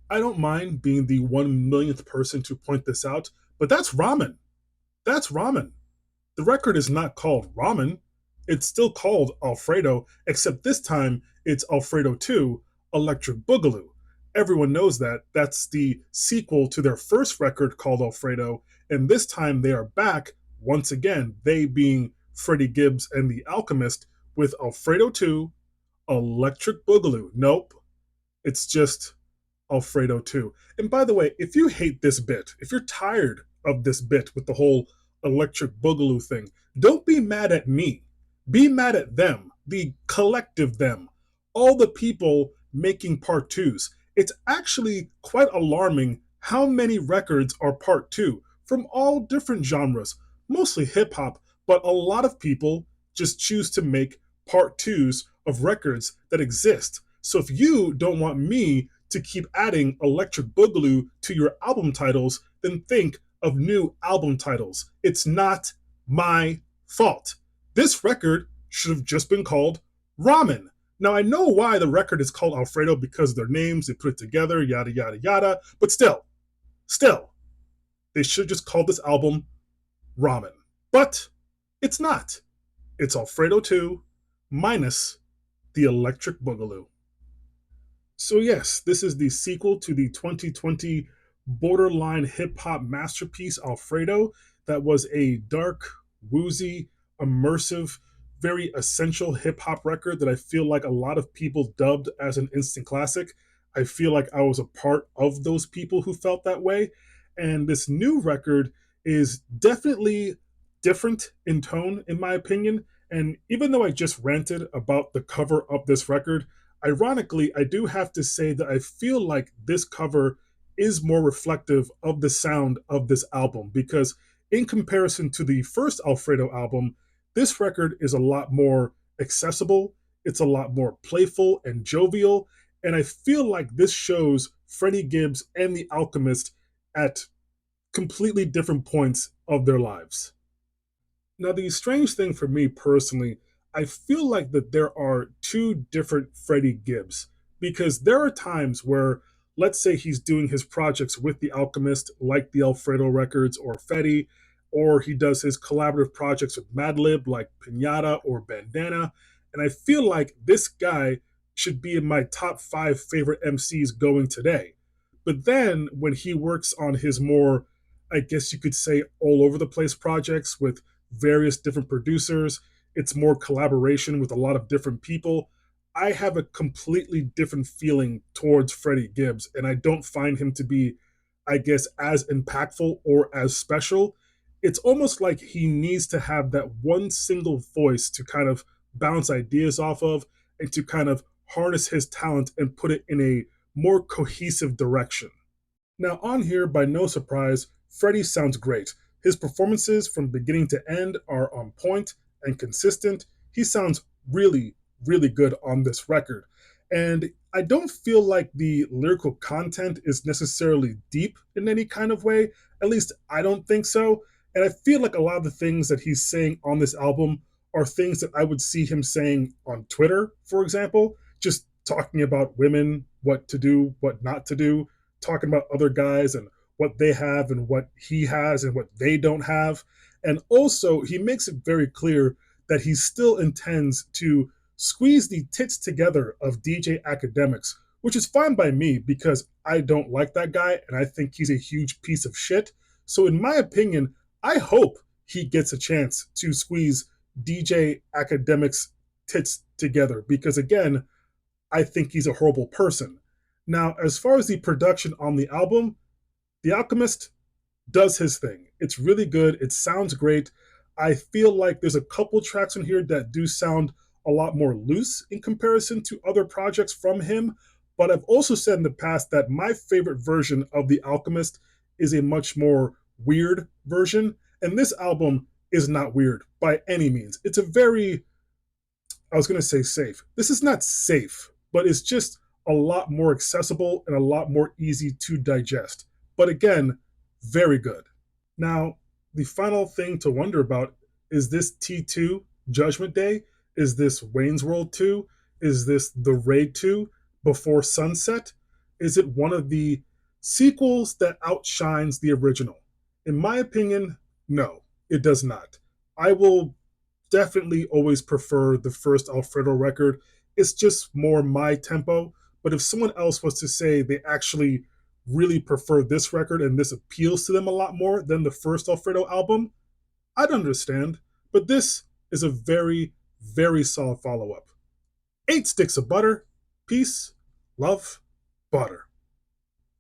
I don't mind being the 1 millionth person to point this out, but that's ramen. That's ramen. The record is not called ramen. It's still called Alfredo, except this time it's Alfredo 2 Electric Boogaloo. Everyone knows that. That's the sequel to their first record called Alfredo, and this time they are back once again, they being Freddie Gibbs and the Alchemist, with Alfredo 2 Electric Boogaloo. Nope, it's just Alfredo 2. And by the way, if you hate this bit, if you're tired of this bit with the whole electric boogaloo thing, don't be mad at me. Be mad at them, the collective them, all the people making part twos. It's actually quite alarming how many records are part two from all different genres, mostly hip hop, but a lot of people just choose to make part twos of records that exist. So if you don't want me to keep adding Electric Boogaloo to your album titles, then think of new album titles. It's not my fault. This record should have just been called Ramen. Now, I know why the record is called Alfredo because of their names, they put it together, yada, yada, yada, but still, they should just call this album Ramen. But it's not. It's Alfredo 2 minus the Electric Boogaloo. So, yes, this is the sequel to the 2020 borderline hip hop masterpiece Alfredo, that was a dark, woozy, immersive, very essential hip hop record that I feel like a lot of people dubbed as an instant classic. I feel like I was a part of those people who felt that way. And this new record is definitely different in tone, in my opinion. And even though I just ranted about the cover of this record, ironically, I do have to say that I feel like this cover is more reflective of the sound of this album because, in comparison to the first Alfredo album, this record is a lot more accessible, it's a lot more playful and jovial, and I feel like this shows Freddie Gibbs and the Alchemist at completely different points of their lives. Now, the strange thing for me personally, I feel like that there are two different Freddie Gibbs because there are times where, let's say, he's doing his projects with the Alchemist, like the Alfredo records or Fetty, or he does his collaborative projects with Madlib, like Pinata or Bandana, and I feel like this guy should be in my top five favorite MCs going today. But then when he works on his more, I guess you could say, all over the place projects with various different producers, it's more collaboration with a lot of different people. I have a completely different feeling towards Freddie Gibbs, and I don't find him to be, I guess, as impactful or as special. It's almost like he needs to have that one single voice to kind of bounce ideas off of and to kind of harness his talent and put it in a more cohesive direction. Now, on here, by no surprise, Freddie sounds great. His performances from beginning to end are on point and consistent. He sounds really, really good on this record. And I don't feel like the lyrical content is necessarily deep in any kind of way. At least I don't think so. And I feel like a lot of the things that he's saying on this album are things that I would see him saying on Twitter, for example, just talking about women, what to do, what not to do, talking about other guys and what they have and what he has and what they don't have. And also, he makes it very clear that he still intends to squeeze the tits together of DJ Academics, which is fine by me because I don't like that guy and I think he's a huge piece of shit. So, in my opinion, I hope he gets a chance to squeeze DJ Academics' tits together because, again, I think he's a horrible person. Now, as far as the production on the album, The Alchemist does his thing. It's really good. It sounds great. I feel like there's a couple tracks on here that do sound a lot more loose in comparison to other projects from him. But I've also said in the past that my favorite version of The Alchemist is a much more weird version. And this album is not weird by any means. It's a very, I was going to say safe. This is not safe, but it's just a lot more accessible and a lot more easy to digest. But again, very good. Now, the final thing to wonder about is this T2 Judgment Day? Is this Wayne's World 2? Is this The Raid 2 Before Sunset? Is it one of the sequels that outshines the original? In my opinion, no, it does not. I will definitely always prefer the first Alfredo record. It's just more my tempo. But if someone else was to say they actually really prefer this record and this appeals to them a lot more than the first Alfredo album, I'd understand. But this is a very, very solid follow up. 8 sticks of butter. Peace, love, butter.